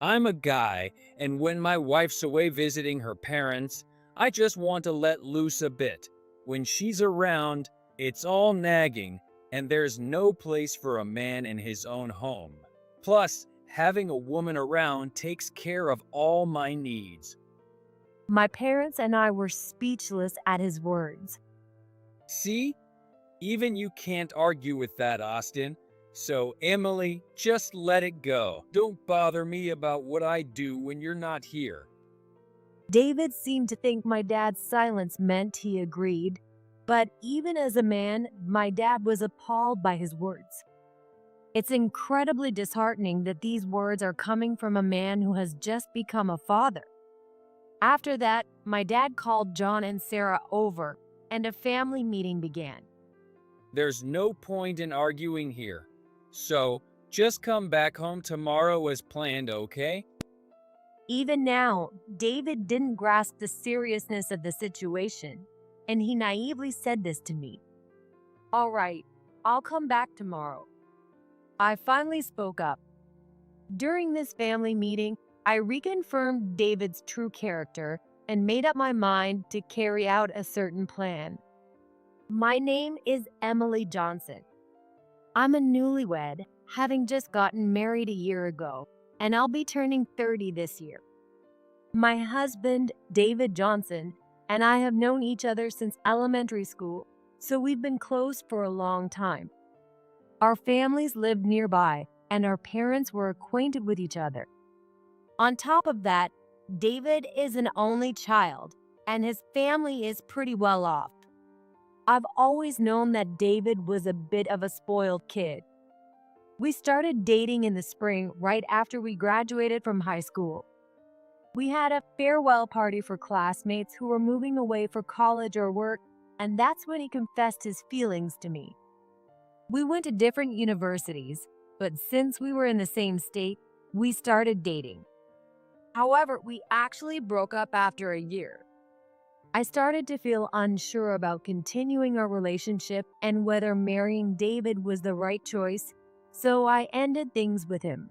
I'm a guy, and when my wife's away visiting her parents, I just want to let loose a bit. When she's around, it's all nagging, and there's no place for a man in his own home. Plus, having a woman around takes care of all my needs. My parents and I were speechless at his words. See? Even you can't argue with that, Austin. So, Emily, just let it go. Don't bother me about what I do when you're not here. David seemed to think my dad's silence meant he agreed, but even as a man, my dad was appalled by his words. It's incredibly disheartening that these words are coming from a man who has just become a father. After that, my dad called John and Sarah over, and a family meeting began. There's no point in arguing here. So, just come back home tomorrow as planned, okay? Even now, David didn't grasp the seriousness of the situation, and he naively said this to me. "All right, I'll come back tomorrow." I finally spoke up. During this family meeting, I reconfirmed David's true character and made up my mind to carry out a certain plan. My name is Emily Johnson. I'm a newlywed, having just gotten married a year ago, and I'll be turning 30 this year. My husband, David Johnson, and I have known each other since elementary school, so we've been close for a long time. Our families lived nearby, and our parents were acquainted with each other. On top of that, David is an only child, and his family is pretty well off. I've always known that David was a bit of a spoiled kid. We started dating in the spring right after we graduated from high school. We had a farewell party for classmates who were moving away for college or work, and that's when he confessed his feelings to me. We went to different universities, but since we were in the same state, we started dating. However, we actually broke up after a year. I started to feel unsure about continuing our relationship and whether marrying David was the right choice, so I ended things with him.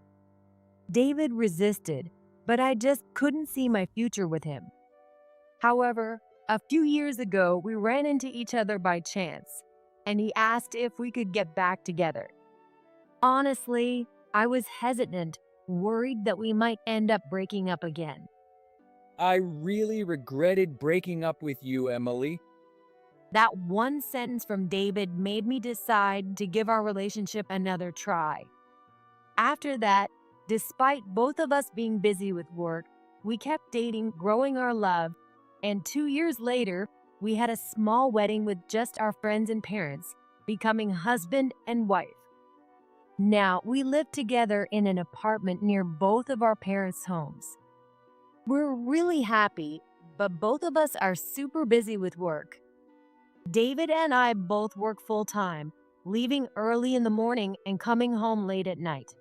David resisted, but I just couldn't see my future with him. However, a few years ago, we ran into each other by chance, and he asked if we could get back together. Honestly, I was hesitant, worried that we might end up breaking up again. I really regretted breaking up with you, Emily. That one sentence from David made me decide to give our relationship another try. After that, despite both of us being busy with work, we kept dating, growing our love, and 2 years later, we had a small wedding with just our friends and parents, becoming husband and wife. Now, we live together in an apartment near both of our parents' homes. We're really happy, but both of us are super busy with work. David and I both work full-time, leaving early in the morning and coming home late at night.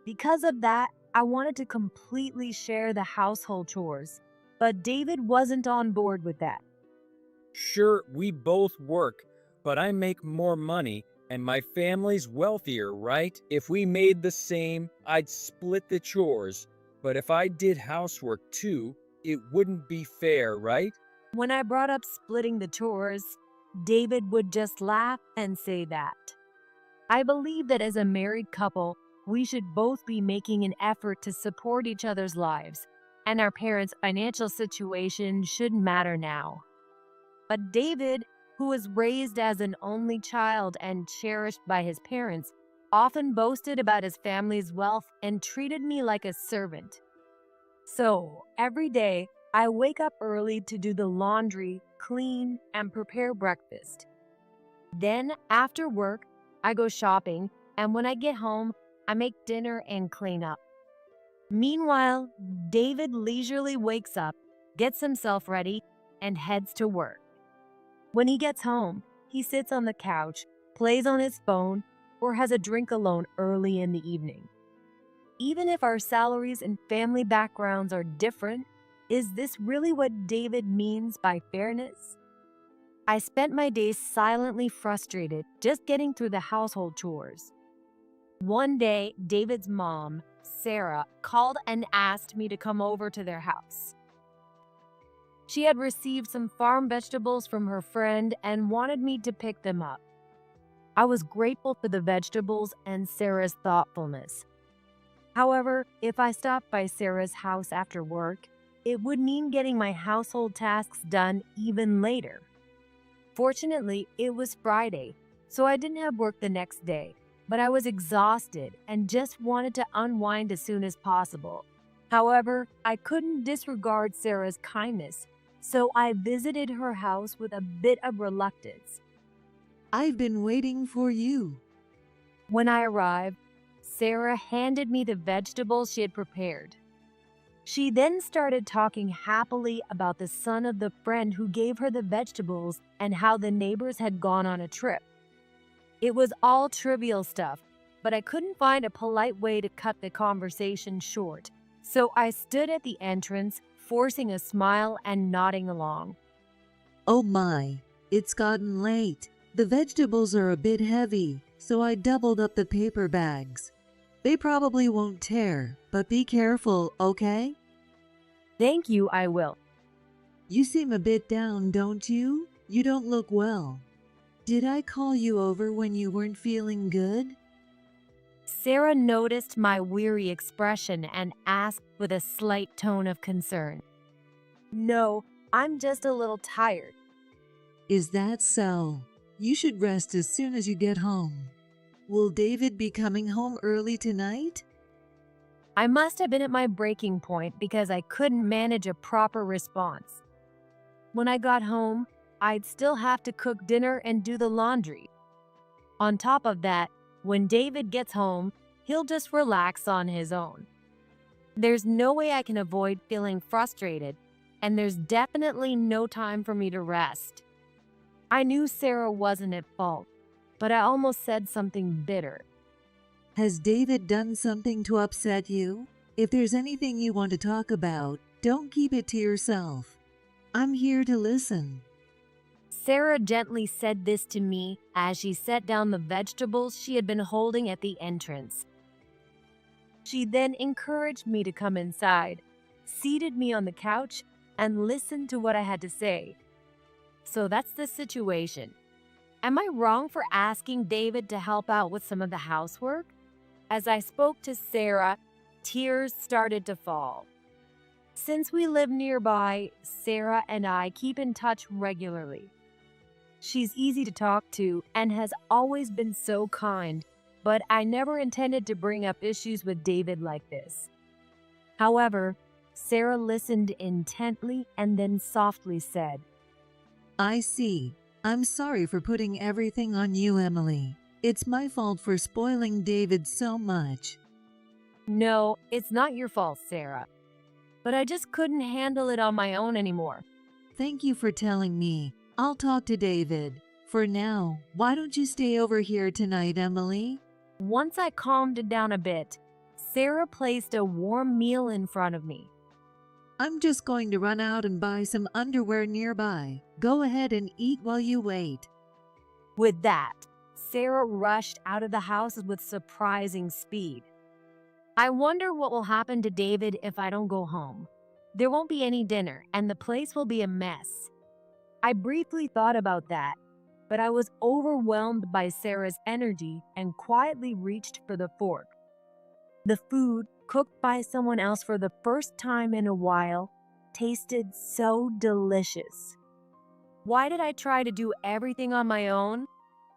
Because of that, I wanted to completely share the household chores, but David wasn't on board with that. Sure, we both work, but I make more money and my family's wealthier, right? If we made the same, I'd split the chores. But if I did housework too, it wouldn't be fair, right? When I brought up splitting the chores, David would just laugh and say that. I believe that as a married couple, we should both be making an effort to support each other's lives, and our parents' financial situation shouldn't matter now. But David, who was raised as an only child and cherished by his parents, often boasted about his family's wealth and treated me like a servant. So, every day, I wake up early to do the laundry, clean, and prepare breakfast. Then, after work, I go shopping, and when I get home, I make dinner and clean up. Meanwhile, David leisurely wakes up, gets himself ready, and heads to work. When he gets home, he sits on the couch, plays on his phone, or has a drink alone early in the evening. Even if our salaries and family backgrounds are different, is this really what David means by fairness? I spent my days silently frustrated, just getting through the household chores. One day, David's mom, Sarah, called and asked me to come over to their house. She had received some farm vegetables from her friend and wanted me to pick them up. I was grateful for the vegetables and Sarah's thoughtfulness. However, if I stopped by Sarah's house after work, it would mean getting my household tasks done even later. Fortunately, it was Friday, so I didn't have work the next day, but I was exhausted and just wanted to unwind as soon as possible. However, I couldn't disregard Sarah's kindness, so I visited her house with a bit of reluctance. I've been waiting for you. When I arrived, Sarah handed me the vegetables she had prepared. She then started talking happily about the son of the friend who gave her the vegetables and how the neighbors had gone on a trip. It was all trivial stuff, but I couldn't find a polite way to cut the conversation short, so I stood at the entrance, forcing a smile and nodding along. Oh my, it's gotten late. The vegetables are a bit heavy, so I doubled up the paper bags. They probably won't tear, but be careful, okay? Thank you, I will. You seem a bit down, don't you? You don't look well. Did I call you over when you weren't feeling good? Sarah noticed my weary expression and asked with a slight tone of concern. No, I'm just a little tired. Is that so? You should rest as soon as you get home. Will David be coming home early tonight? I must have been at my breaking point because I couldn't manage a proper response. When I got home, I'd still have to cook dinner and do the laundry. On top of that, when David gets home, he'll just relax on his own. There's no way I can avoid feeling frustrated, and there's definitely no time for me to rest. I knew Sarah wasn't at fault, but I almost said something bitter. Has David done something to upset you? If there's anything you want to talk about, don't keep it to yourself. I'm here to listen. Sarah gently said this to me as she set down the vegetables she had been holding at the entrance. She then encouraged me to come inside, seated me on the couch, and listened to what I had to say. So that's the situation. Am I wrong for asking David to help out with some of the housework? As I spoke to Sarah, tears started to fall. Since we live nearby, Sarah and I keep in touch regularly. She's easy to talk to and has always been so kind, but I never intended to bring up issues with David like this. However, Sarah listened intently and then softly said, I see. I'm sorry for putting everything on you, Emily. It's my fault for spoiling David so much. No, it's not your fault, Sarah. But I just couldn't handle it on my own anymore. Thank you for telling me. I'll talk to David. For now, why don't you stay over here tonight, Emily? Once I calmed down a bit, Sarah placed a warm meal in front of me. I'm just going to run out and buy some underwear nearby. Go ahead and eat while you wait. With that, Sarah rushed out of the house with surprising speed. I wonder what will happen to David if I don't go home. There won't be any dinner, and the place will be a mess. I briefly thought about that, but I was overwhelmed by Sarah's energy and quietly reached for the fork. The food, cooked by someone else for the first time in a while, tasted so delicious. Why did I try to do everything on my own?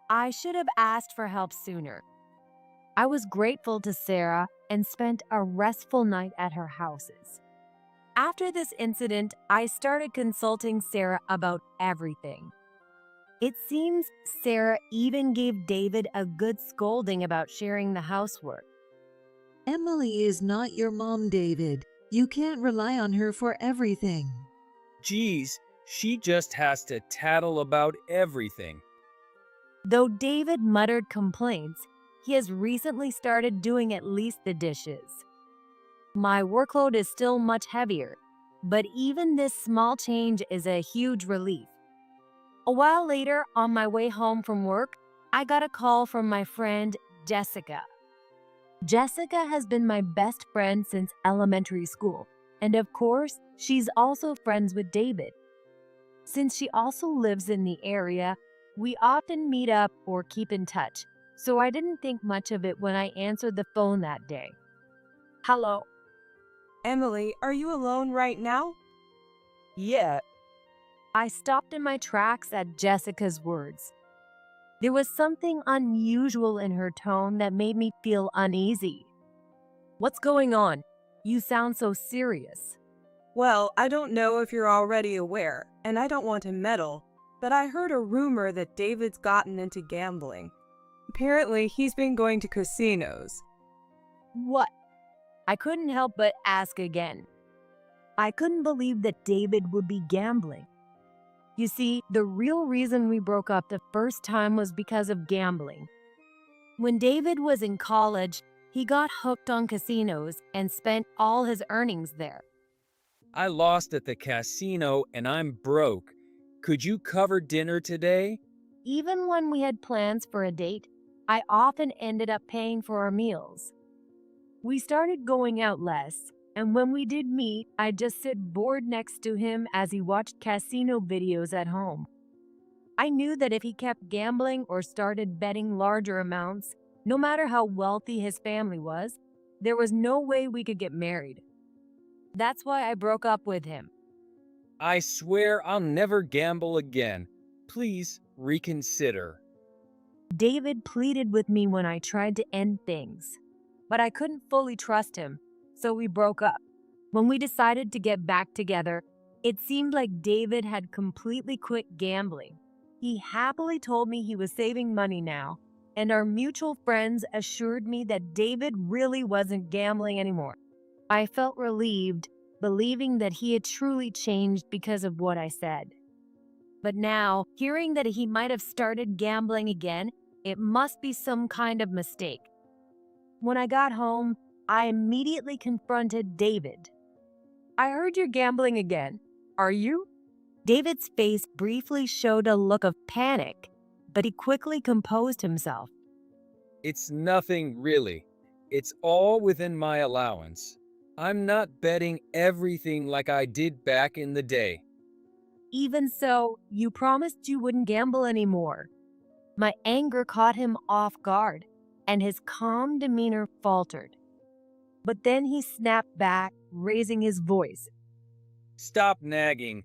I should have asked for help sooner. I was grateful to Sarah and spent a restful night at her houses. After this incident, I started consulting Sarah about everything. It seems Sarah even gave David a good scolding about sharing the housework. Emily is not your mom, David. You can't rely on her for everything. Geez, she just has to tattle about everything. Though David muttered complaints, he has recently started doing at least the dishes. My workload is still much heavier, but even this small change is a huge relief. A while later, on my way home from work, I got a call from my friend Jessica. Jessica has been my best friend since elementary school, and of course, she's also friends with David. Since she also lives in the area, we often meet up or keep in touch, so I didn't think much of it when I answered the phone that day. Hello. Emily, are you alone right now? Yeah. I stopped in my tracks at Jessica's words. There was something unusual in her tone that made me feel uneasy. What's going on? You sound so serious. Well, I don't know if you're already aware, and I don't want to meddle, but I heard a rumor that David's gotten into gambling. Apparently, he's been going to casinos. What? I couldn't help but ask again. I couldn't believe that David would be gambling. You see, the real reason we broke up the first time was because of gambling. When David was in college, he got hooked on casinos and spent all his earnings there. I lost at the casino and I'm broke. Could you cover dinner today? Even when we had plans for a date, I often ended up paying for our meals. We started going out less, and when we did meet, I'd just sit bored next to him as he watched casino videos at home. I knew that if he kept gambling or started betting larger amounts, no matter how wealthy his family was, there was no way we could get married. That's why I broke up with him. I swear I'll never gamble again. Please reconsider. David pleaded with me when I tried to end things, but I couldn't fully trust him, so we broke up. When we decided to get back together, it seemed like David had completely quit gambling. He happily told me he was saving money now, and our mutual friends assured me that David really wasn't gambling anymore. I felt relieved, believing that he had truly changed because of what I said. But now, hearing that he might have started gambling again, it must be some kind of mistake. When I got home, I immediately confronted David. I heard you're gambling again. Are you? David's face briefly showed a look of panic, but he quickly composed himself. It's nothing really. It's all within my allowance. I'm not betting everything like I did back in the day. Even so, you promised you wouldn't gamble anymore. My anger caught him off guard, and his calm demeanor faltered. But then he snapped back, raising his voice. Stop nagging.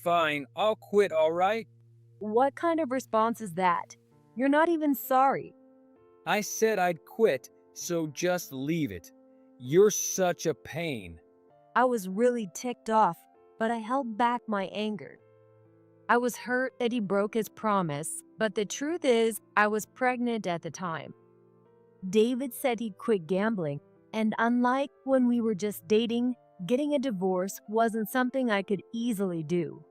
Fine, I'll quit, all right? What kind of response is that? You're not even sorry. I said I'd quit, so just leave it. You're such a pain. I was really ticked off, but I held back my anger. I was hurt that he broke his promise, but the truth is, I was pregnant at the time. David said he'd quit gambling, and unlike when we were just dating, getting a divorce wasn't something I could easily do.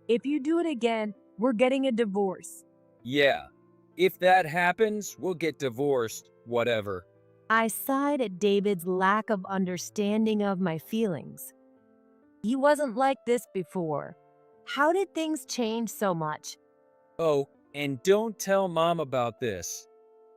If you do it again, we're getting a divorce. Yeah, if that happens, we'll get divorced, whatever. I sighed at David's lack of understanding of my feelings. He wasn't like this before. How did things change so much? Oh, and don't tell Mom about this.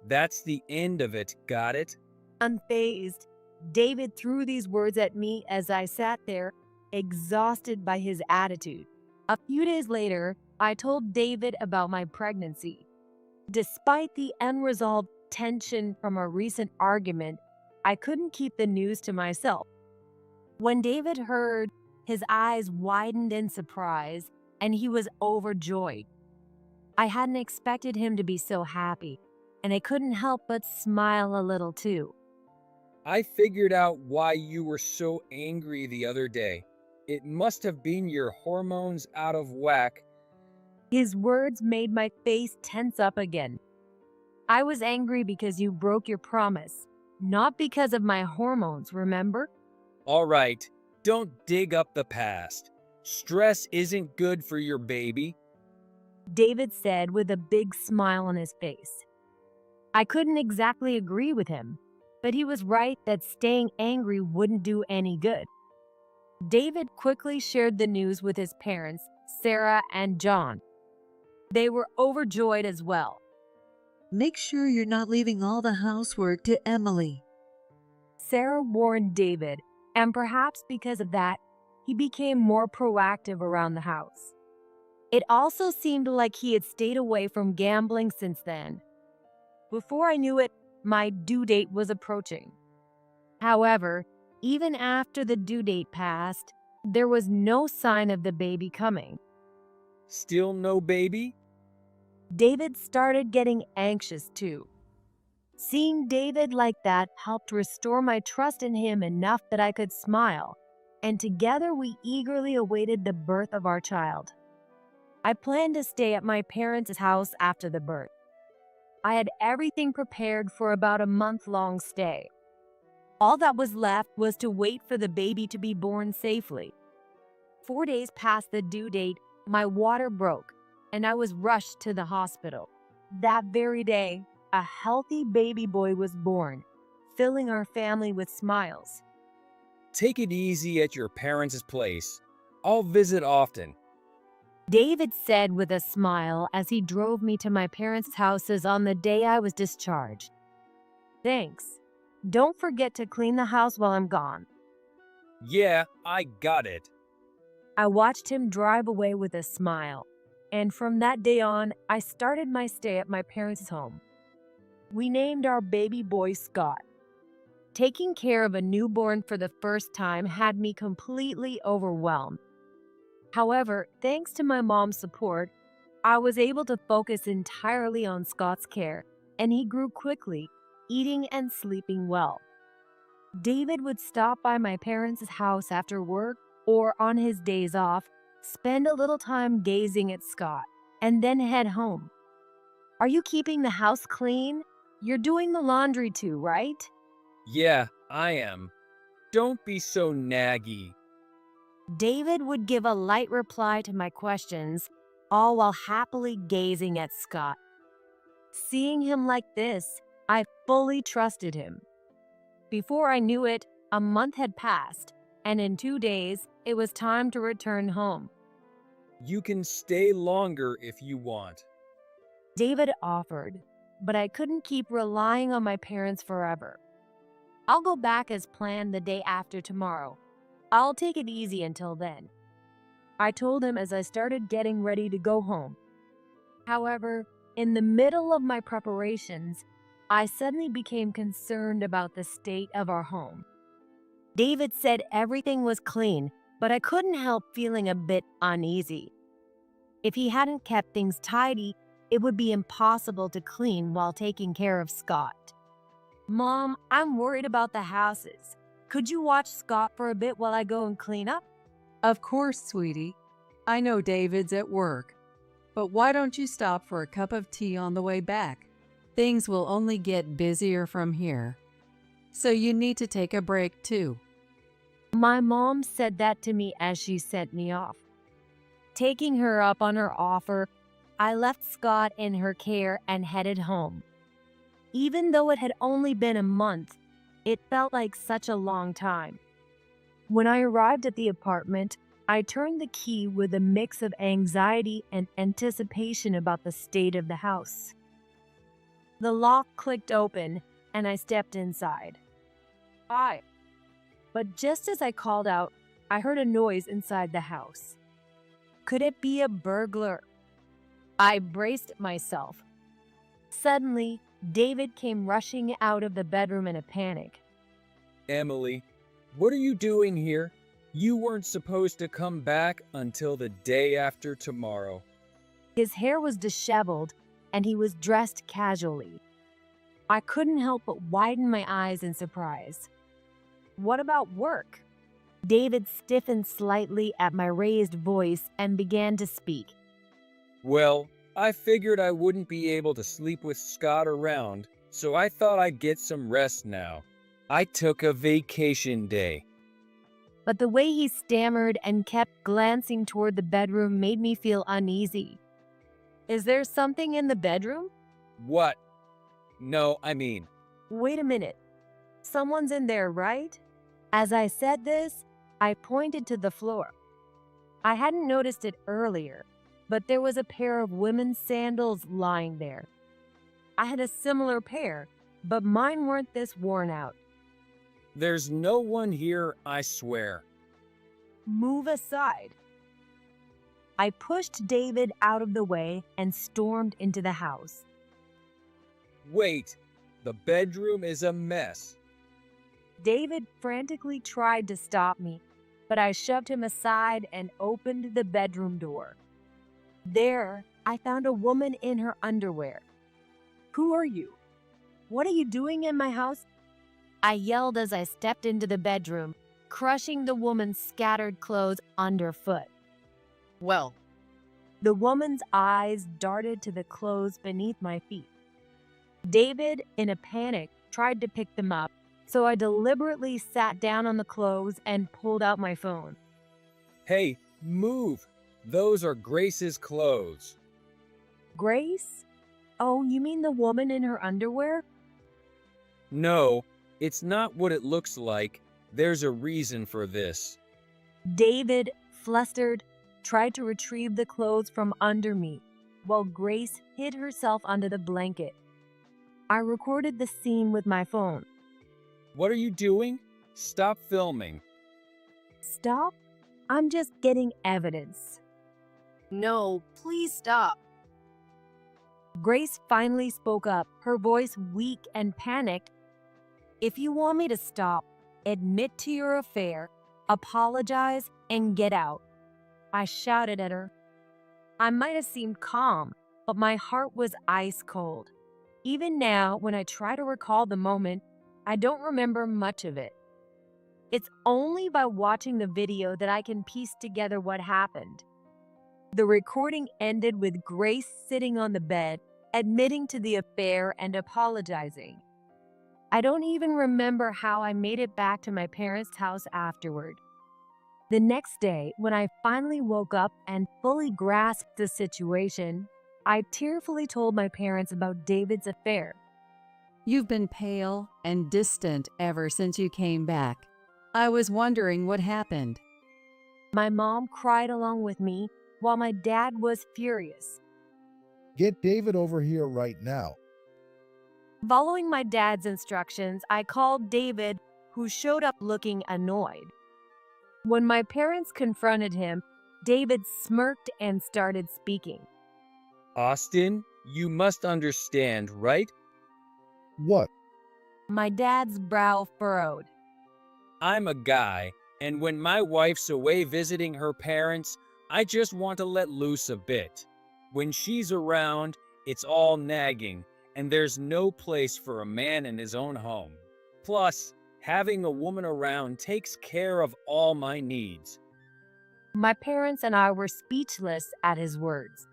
That's the end of it, got it? Unfazed, David threw these words at me as I sat there, exhausted by his attitude. A few days later, I told David about my pregnancy. Despite the unresolved tension from a recent argument, I couldn't keep the news to myself. When David heard, his eyes widened in surprise, and he was overjoyed. I hadn't expected him to be so happy, and I couldn't help but smile a little too. I figured out why you were so angry the other day. It must have been your hormones out of whack. His words made my face tense up again. I was angry because you broke your promise, not because of my hormones, remember? All right, don't dig up the past. Stress isn't good for your baby. David said with a big smile on his face. I couldn't exactly agree with him, but he was right that staying angry wouldn't do any good. David quickly shared the news with his parents, Sarah and John. They were overjoyed as well. Make sure you're not leaving all the housework to Emily. Sarah warned David, and perhaps because of that, he became more proactive around the house. It also seemed like he had stayed away from gambling since then. Before I knew it, my due date was approaching. However, even after the due date passed, there was no sign of the baby coming. Still no baby? David started getting anxious too. Seeing David like that helped restore my trust in him enough that I could smile, and together we eagerly awaited the birth of our child. I planned to stay at my parents' house after the birth. I had everything prepared for about a month-long stay. All that was left was to wait for the baby to be born safely. 4 days past the due date, my water broke, and I was rushed to the hospital. That very day, a healthy baby boy was born, filling our family with smiles. Take it easy at your parents' place. I'll visit often. David said with a smile as he drove me to my parents' houses on the day I was discharged. Thanks. Don't forget to clean the house while I'm gone. Yeah, I got it. I watched him drive away with a smile, and from that day on, I started my stay at my parents' home. We named our baby boy Scott. Taking care of a newborn for the first time had me completely overwhelmed. However, thanks to my mom's support, I was able to focus entirely on Scott's care, and he grew quickly, eating and sleeping well. David would stop by my parents' house after work or on his days off, spend a little time gazing at Scott, and then head home. Are you keeping the house clean? You're doing the laundry too, right? Yeah, I am. Don't be so naggy. David would give a light reply to my questions, all while happily gazing at Scott. Seeing him like this, I fully trusted him. Before I knew it, a month had passed, and in 2 days, it was time to return home. You can stay longer if you want. David offered, but I couldn't keep relying on my parents forever. I'll go back as planned the day after tomorrow. I'll take it easy until then, I told him as I started getting ready to go home. However, in the middle of my preparations, I suddenly became concerned about the state of our home. David said everything was clean, but I couldn't help feeling a bit uneasy. If he hadn't kept things tidy, it would be impossible to clean while taking care of Scott. Mom, I'm worried about the houses. Could you watch Scott for a bit while I go and clean up? Of course, sweetie. I know David's at work, but why don't you stop for a cup of tea on the way back? Things will only get busier from here, so you need to take a break too. My mom said that to me as she sent me off. Taking her up on her offer, I left Scott in her care and headed home. Even though it had only been a month, it felt like such a long time. When I arrived at the apartment, I turned the key with a mix of anxiety and anticipation about the state of the house. The lock clicked open, and I stepped inside. Hi. But just as I called out, I heard a noise inside the house. Could it be a burglar? I braced myself. Suddenly, David came rushing out of the bedroom in a panic. Emily, what are you doing here? You weren't supposed to come back until the day after tomorrow. His hair was disheveled, and he was dressed casually. I couldn't help but widen my eyes in surprise. What about work? David stiffened slightly at my raised voice and began to speak. Well, I figured I wouldn't be able to sleep with Scott around, so I thought I'd get some rest now. I took a vacation day. But the way he stammered and kept glancing toward the bedroom made me feel uneasy. Is there something in the bedroom? What? No, I mean... Wait a minute. Someone's in there, right? As I said this, I pointed to the floor. I hadn't noticed it earlier, but there was a pair of women's sandals lying there. I had a similar pair, but mine weren't this worn out. There's no one here, I swear. Move aside. I pushed David out of the way and stormed into the house. Wait, the bedroom is a mess. David frantically tried to stop me, but I shoved him aside and opened the bedroom door. There, I found a woman in her underwear. Who are you? What are you doing in my house? I yelled as I stepped into the bedroom, crushing the woman's scattered clothes underfoot. Well, The woman's eyes darted to the clothes beneath my feet. David, in a panic, tried to pick them up, so I deliberately sat down on the clothes and pulled out my phone. Hey, move! Those are Grace's clothes. Grace? Oh, you mean the woman in her underwear? No, it's not what it looks like. There's a reason for this. David, flustered, tried to retrieve the clothes from under me, while Grace hid herself under the blanket. I recorded the scene with my phone. What are you doing? Stop filming. Stop? I'm just getting evidence. no, please stop. Grace finally spoke up, her voice weak and panicked. If you want me to stop, admit to your affair, apologize, and get out. I shouted at her. I might have seemed calm, but my heart was ice cold. Even now, when I try to recall the moment, I don't remember much of it. It's only by watching the video that I can piece together what happened. The recording ended with Grace sitting on the bed, admitting to the affair and apologizing. I don't even remember how I made it back to my parents' house afterward. The next day, when I finally woke up and fully grasped the situation, I tearfully told my parents about David's affair. You've been pale and distant ever since you came back. I was wondering what happened. My mom cried along with me, while my dad was furious. Get David over here right now. Following my dad's instructions, I called David, who showed up looking annoyed. When my parents confronted him, David smirked and started speaking. Austin, you must understand, right? What? My dad's brow furrowed. I'm a guy, and when my wife's away visiting her parents, I just want to let loose a bit. When she's around, it's all nagging, and there's no place for a man in his own home. Plus, having a woman around takes care of all my needs. My parents and I were speechless at his words.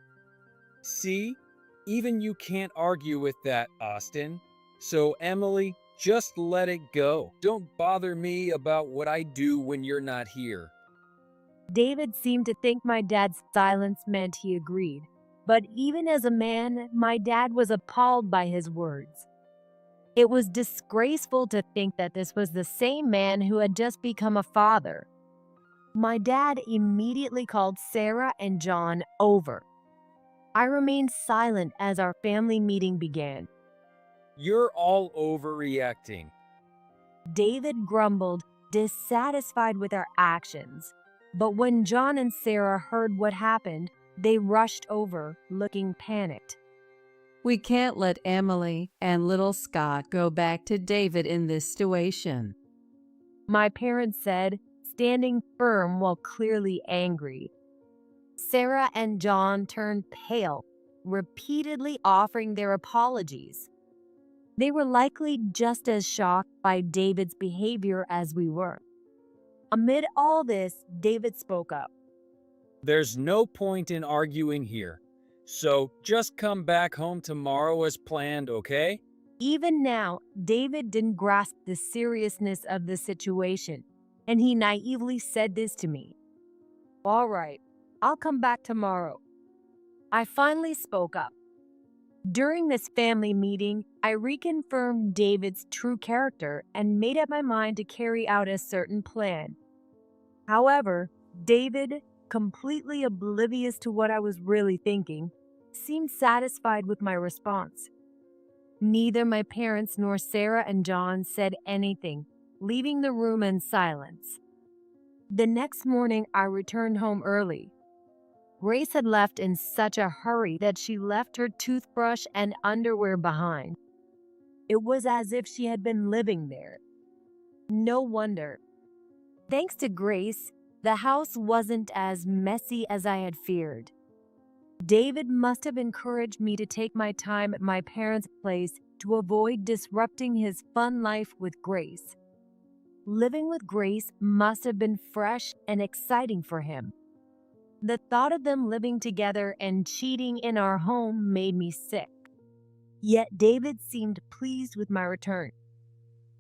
See? Even you can't argue with that, Austin. So, Emily, just let it go. Don't bother me about what I do when you're not here. David seemed to think my dad's silence meant he agreed. But even as a man, my dad was appalled by his words. It was disgraceful to think that this was the same man who had just become a father. My dad immediately called Sarah and John over. I remained silent as our family meeting began. You're all overreacting. David grumbled, dissatisfied with our actions. But when John and Sarah heard what happened, they rushed over, looking panicked. We can't let Emily and little Scott go back to David in this situation. My parents said, standing firm while clearly angry. Sarah and John turned pale, repeatedly offering their apologies. They were likely just as shocked by David's behavior as we were. Amid all this, David spoke up. There's no point in arguing here. So just come back home tomorrow as planned, okay? Even now, David didn't grasp the seriousness of the situation, and he naively said this to me. All right, I'll come back tomorrow. I finally spoke up. During this family meeting, I reconfirmed David's true character and made up my mind to carry out a certain plan. However, David, completely oblivious to what I was really thinking, seemed satisfied with my response. Neither my parents nor Sarah and John said anything, leaving the room in silence. The next morning, I returned home early. Grace had left in such a hurry that she left her toothbrush and underwear behind. It was as if she had been living there. No wonder. Thanks to Grace, the house wasn't as messy as I had feared. David must have encouraged me to take my time at my parents' place to avoid disrupting his fun life with Grace. Living with Grace must have been fresh and exciting for him. The thought of them living together and cheating in our home made me sick. Yet David seemed pleased with my return.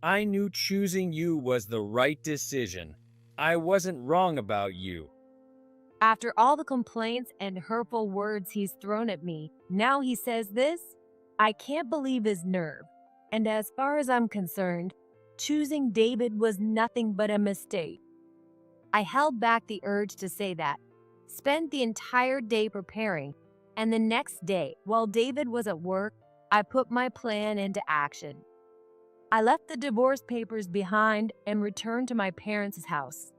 I knew choosing you was the right decision. I wasn't wrong about you. After all the complaints and hurtful words he's thrown at me, now he says this? I can't believe his nerve. And as far as I'm concerned, choosing David was nothing but a mistake. I held back the urge to say that, spent the entire day preparing, and the next day, while David was at work, I put my plan into action. I left the divorce papers behind and returned to my parents' house.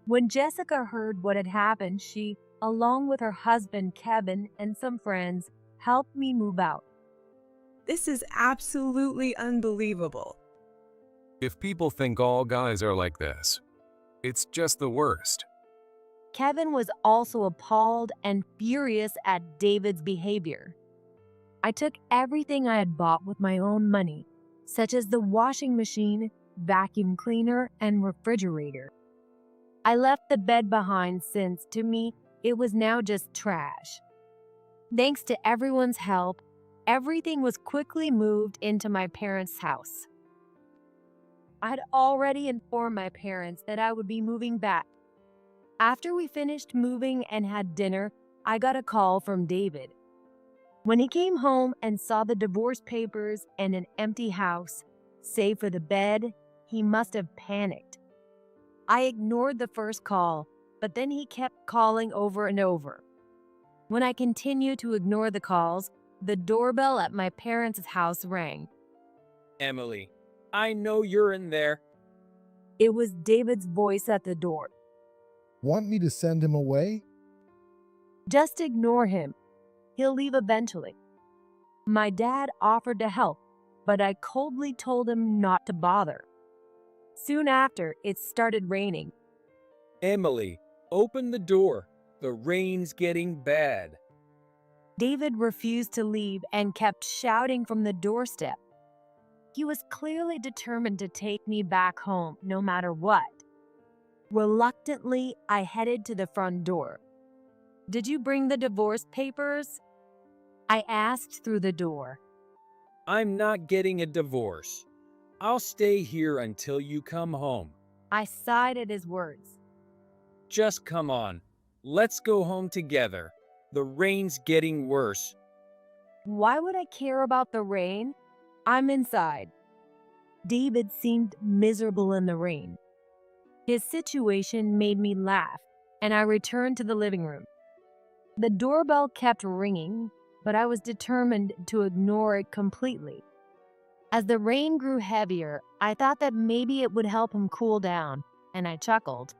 When Jessica heard what had happened, she, along with her husband Kevin and some friends, helped me move out. This is absolutely unbelievable. If people think all guys are like this, it's just the worst. Kevin was also appalled and furious at David's behavior. I took everything I had bought with my own money, such as the washing machine, vacuum cleaner, and refrigerator. I left the bed behind since, to me, it was now just trash. Thanks to everyone's help, everything was quickly moved into my parents' house. I had already informed my parents that I would be moving back. After we finished moving and had dinner, I got a call from David. When he came home and saw the divorce papers and an empty house, save for the bed, he must have panicked. I ignored the first call, but then he kept calling over and over. When I continued to ignore the calls, the doorbell at my parents' house rang. Emily, I know you're in there. It was David's voice at the door. Want me to send him away? Just ignore him. He'll leave eventually. My dad offered to help, but I coldly told him not to bother. Soon after, it started raining. Emily, open the door. The rain's getting bad. David refused to leave and kept shouting from the doorstep. He was clearly determined to take me back home no matter what. Reluctantly, I headed to the front door. Did you bring the divorce papers? I asked through the door. I'm not getting a divorce. I'll stay here until you come home. I sighed at his words. Just come on. Let's go home together. The rain's getting worse. Why would I care about the rain? I'm inside. David seemed miserable in the rain. His situation made me laugh, and I returned to the living room. The doorbell kept ringing, but I was determined to ignore it completely. As the rain grew heavier, I thought that maybe it would help him cool down, and I chuckled.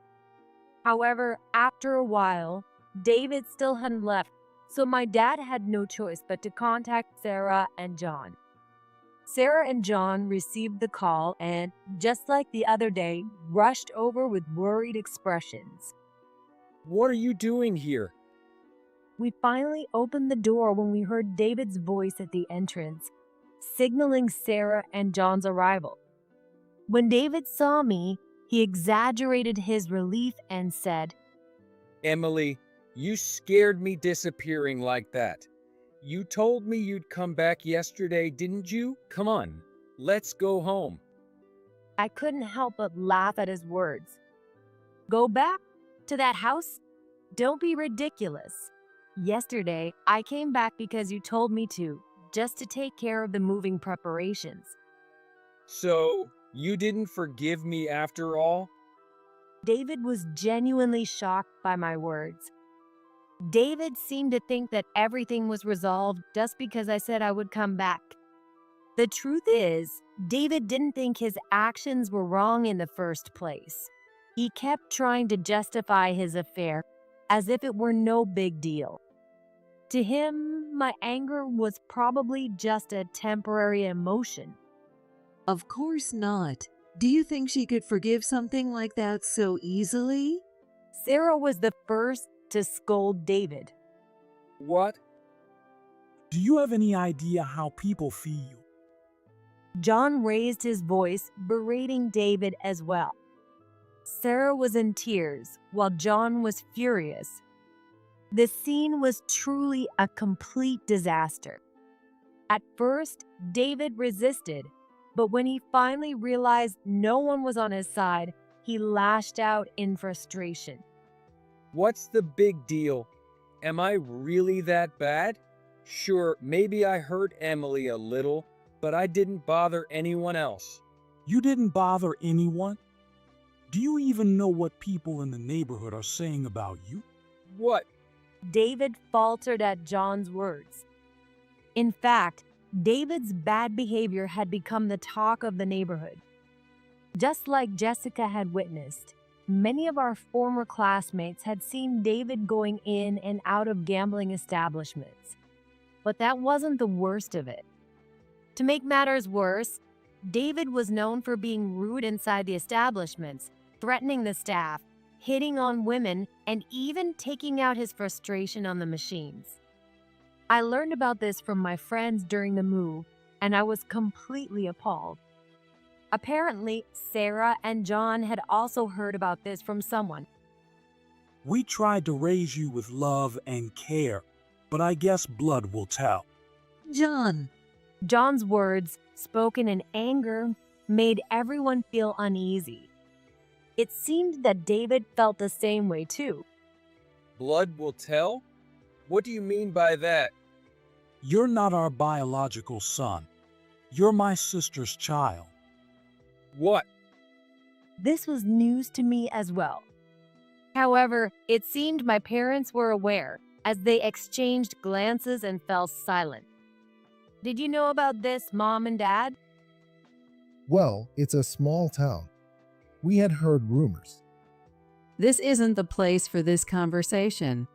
However, after a while, David still hadn't left, so my dad had no choice but to contact Sarah and John. Sarah and John received the call and, just like the other day, rushed over with worried expressions. What are you doing here? We finally opened the door when we heard David's voice at the entrance, signaling Sarah and John's arrival. When David saw me, he exaggerated his relief and said, Emily, you scared me disappearing like that. You told me you'd come back yesterday, didn't you? Come on, let's go home. I couldn't help but laugh at his words. Go back to that house? Don't be ridiculous. Yesterday, I came back because you told me to, just to take care of the moving preparations. So, you didn't forgive me after all? David was genuinely shocked by my words. David seemed to think that everything was resolved just because I said I would come back. The truth is, David didn't think his actions were wrong in the first place. He kept trying to justify his affair as if it were no big deal. To him, my anger was probably just a temporary emotion. Of course not. Do you think she could forgive something like that so easily? Sarah was the first to scold David. What? Do you have any idea how people feel? John raised his voice, berating David as well. Sarah was in tears, while John was furious. The scene was truly a complete disaster. At first, David resisted, but when he finally realized no one was on his side, he lashed out in frustration. What's the big deal? Am I really that bad? Sure, maybe I hurt Emily a little, but I didn't bother anyone else. You didn't bother anyone? Do you even know what people in the neighborhood are saying about you? What? David faltered at John's words. In fact, David's bad behavior had become the talk of the neighborhood. Just like Jessica had witnessed, many of our former classmates had seen David going in and out of gambling establishments. But that wasn't the worst of it. To make matters worse, David was known for being rude inside the establishments, threatening the staff, hitting on women, and even taking out his frustration on the machines. I learned about this from my friends during the move, and I was completely appalled. Apparently, Sarah and John had also heard about this from someone. We tried to raise you with love and care, but I guess blood will tell. John, John's words, spoken in anger, made everyone feel uneasy. It seemed that David felt the same way too. Blood will tell? What do you mean by that? You're not our biological son. You're my sister's child. What? This was news to me as well. However, it seemed my parents were aware, as they exchanged glances and fell silent. Did you know about this, Mom and Dad? Well, it's a small town. We had heard rumors. This isn't the place for this conversation.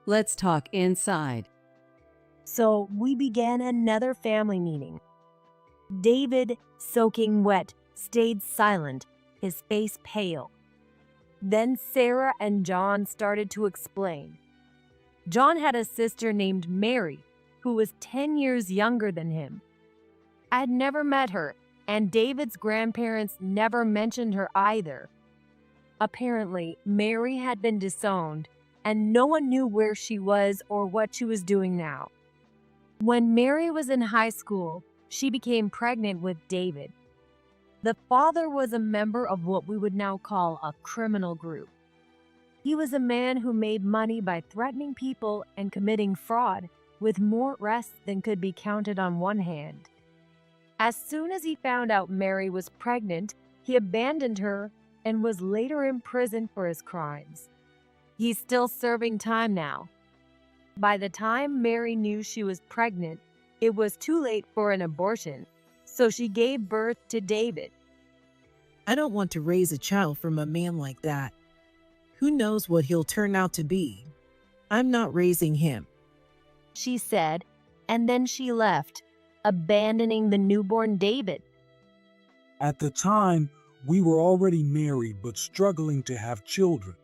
Let's talk inside. So we began another family meeting. David, soaking wet, stayed silent, his face pale. Then Sarah and John started to explain. John had a sister named Mary, who was 10 years younger than him. I had never met her, and David's grandparents never mentioned her either. Apparently, Mary had been disowned, and no one knew where she was or what she was doing now. When Mary was in high school, she became pregnant with David. The father was a member of what we would now call a criminal group. He was a man who made money by threatening people and committing fraud, with more arrests than could be counted on one hand. As soon as he found out Mary was pregnant, he abandoned her and was later imprisoned for his crimes. He's still serving time now. By the time Mary knew she was pregnant, it was too late for an abortion, so she gave birth to David. I don't want to raise a child from a man like that. Who knows what he'll turn out to be? I'm not raising him, she said, and then she left, abandoning the newborn David. At the time, we were already married but struggling to have children,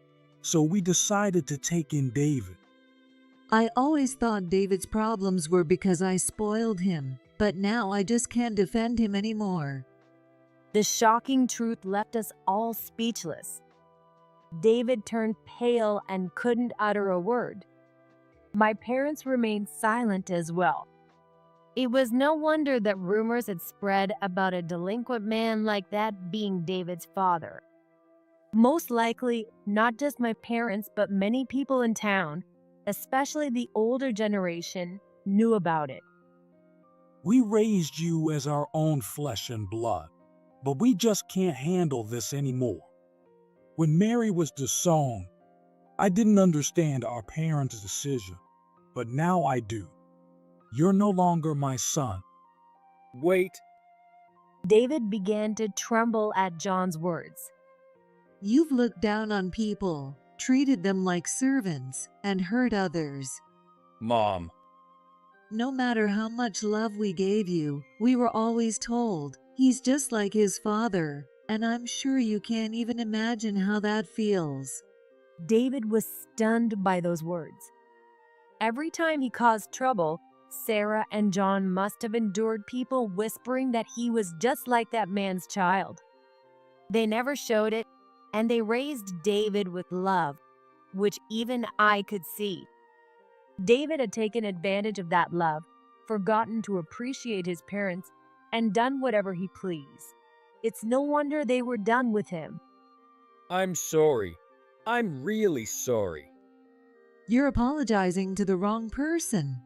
so we decided to take in David. I always thought David's problems were because I spoiled him, but now I just can't defend him anymore. The shocking truth left us all speechless. David turned pale and couldn't utter a word. My parents remained silent as well. It was no wonder that rumors had spread about a delinquent man like that being David's father. Most likely, not just my parents, but many people in town, especially the older generation, knew about it. We raised you as our own flesh and blood, but we just can't handle this anymore. When Mary was disowned, I didn't understand our parents' decision, but now I do. You're no longer my son. Wait, David began to tremble at John's words. You've looked down on people, treated them like servants, and hurt others. Mom. No matter how much love we gave you, we were always told, he's just like his father, and I'm sure you can't even imagine how that feels. David was stunned by those words. Every time he caused trouble, Sarah and John must have endured people whispering that he was just like that man's child. They never showed it, and they raised David with love, which even I could see. David had taken advantage of that love, forgotten to appreciate his parents, and done whatever he pleased. It's no wonder they were done with him. I'm sorry. I'm really sorry. You're apologizing to the wrong person.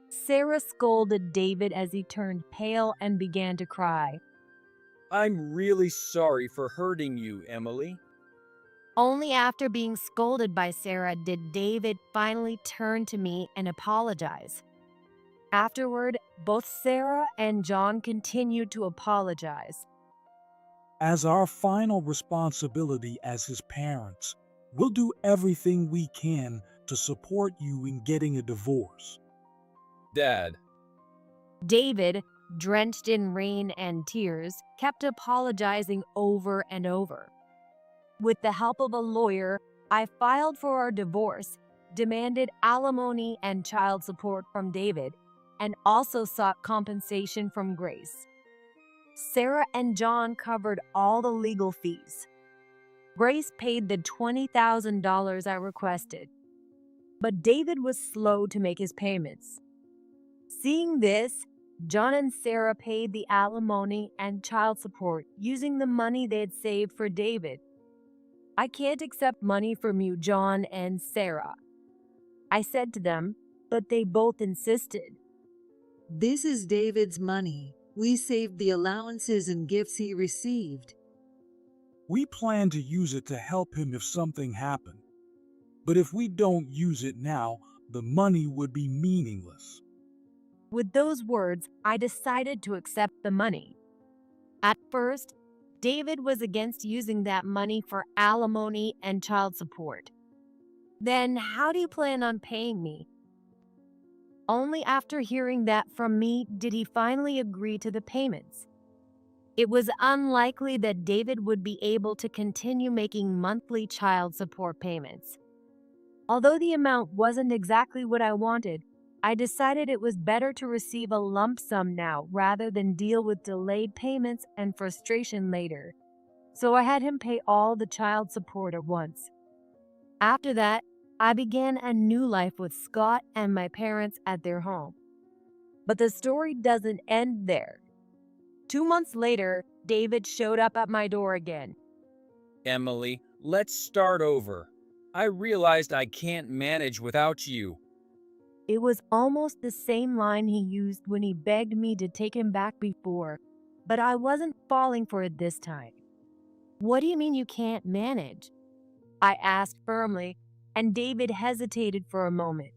Sarah scolded David as he turned pale and began to cry. I'm really sorry for hurting you, Emily. Only after being scolded by Sarah did David finally turn to me and apologize. Afterward, both Sarah and John continued to apologize. As our final responsibility as his parents, we'll do everything we can to support you in getting a divorce. Dad. David, drenched in rain and tears, kept apologizing over and over. With the help of a lawyer, I filed for our divorce, demanded alimony and child support from David, and also sought compensation from Grace. Sarah and John covered all the legal fees. Grace paid the $20,000 I requested, but David was slow to make his payments. Seeing this, John and Sarah paid the alimony and child support using the money they had saved for David. I can't accept money from you, John and Sarah, I said to them, but they both insisted. This is David's money. We saved the allowances and gifts he received. We plan to use it to help him if something happened. But if we don't use it now, the money would be meaningless. With those words, I decided to accept the money. At first, David was against using that money for alimony and child support. Then, how do you plan on paying me? Only after hearing that from me did he finally agree to the payments. It was unlikely that David would be able to continue making monthly child support payments. Although the amount wasn't exactly what I wanted, I decided it was better to receive a lump sum now rather than deal with delayed payments and frustration later. So I had him pay all the child support at once. After that, I began a new life with Scott and my parents at their home. But the story doesn't end there. 2 months later, David showed up at my door again. Emily, let's start over. I realized I can't manage without you. It was almost the same line he used when he begged me to take him back before, but I wasn't falling for it this time. What do you mean you can't manage? I asked firmly, and David hesitated for a moment.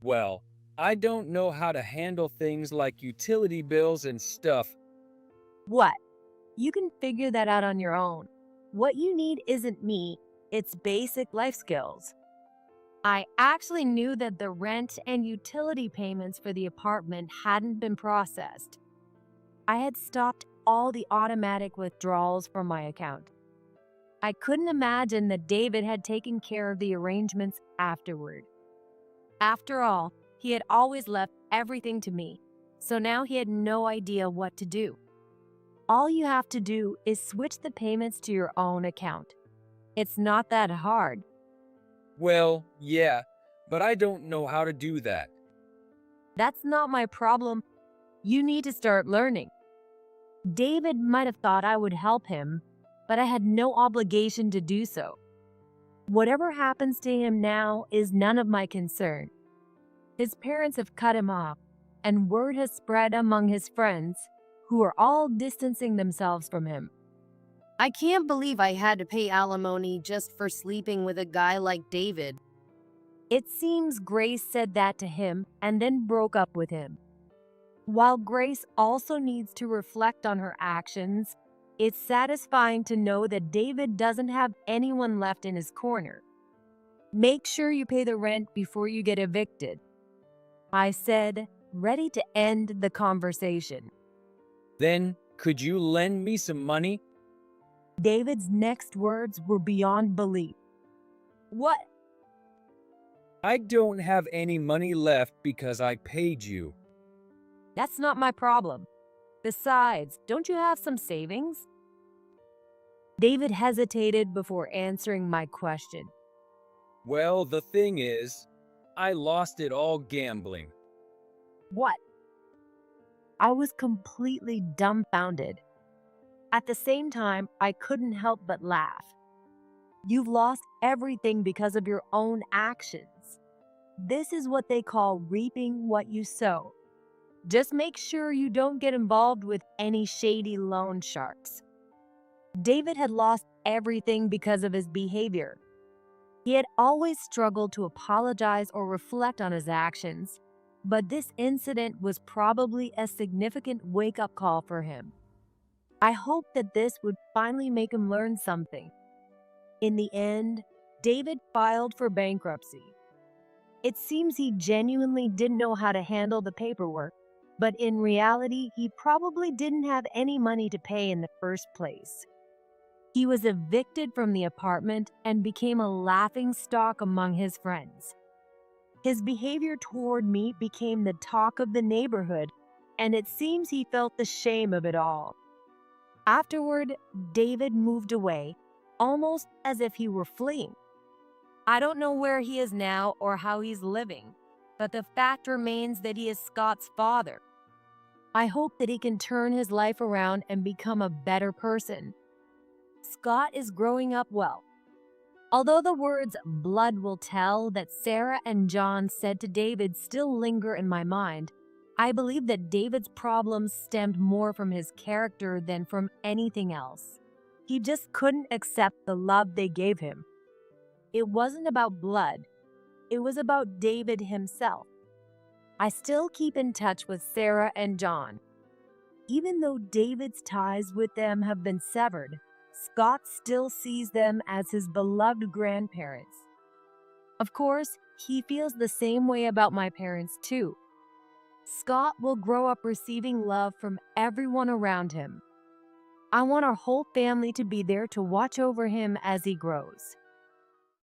Well, I don't know how to handle things like utility bills and stuff. What? You can figure that out on your own. What you need isn't me, it's basic life skills. I actually knew that the rent and utility payments for the apartment hadn't been processed. I had stopped all the automatic withdrawals from my account. I couldn't imagine that David had taken care of the arrangements afterward. After all, he had always left everything to me, so now he had no idea what to do. All you have to do is switch the payments to your own account. It's not that hard. Well, yeah, but I don't know how to do that. That's not my problem. You need to start learning. David might have thought I would help him, but I had no obligation to do so. Whatever happens to him now is none of my concern. His parents have cut him off, and word has spread among his friends, who are all distancing themselves from him. I can't believe I had to pay alimony just for sleeping with a guy like David. It seems Grace said that to him and then broke up with him. While Grace also needs to reflect on her actions, it's satisfying to know that David doesn't have anyone left in his corner. Make sure you pay the rent before you get evicted, I said, ready to end the conversation. Then, could you lend me some money? David's next words were beyond belief. What? I don't have any money left because I paid you. That's not my problem. Besides, don't you have some savings? David hesitated before answering my question. Well, the thing is, I lost it all gambling. What? I was completely dumbfounded. At the same time, I couldn't help but laugh. You've lost everything because of your own actions. This is what they call reaping what you sow. Just make sure you don't get involved with any shady loan sharks. David had lost everything because of his behavior. He had always struggled to apologize or reflect on his actions, but this incident was probably a significant wake-up call for him. I hoped that this would finally make him learn something. In the end, David filed for bankruptcy. It seems he genuinely didn't know how to handle the paperwork, but in reality, he probably didn't have any money to pay in the first place. He was evicted from the apartment and became a laughingstock among his friends. His behavior toward me became the talk of the neighborhood, and it seems he felt the shame of it all. Afterward, David moved away, almost as if he were fleeing. I don't know where he is now or how he's living, but the fact remains that he is Scott's father. I hope that he can turn his life around and become a better person. Scott is growing up well. Although the words "blood will tell" that Sarah and John said to David still linger in my mind, I believe that David's problems stemmed more from his character than from anything else. He just couldn't accept the love they gave him. It wasn't about blood. It was about David himself. I still keep in touch with Sarah and John. Even though David's ties with them have been severed, Scott still sees them as his beloved grandparents. Of course, he feels the same way about my parents too. Scott will grow up receiving love from everyone around him. I want our whole family to be there to watch over him as he grows.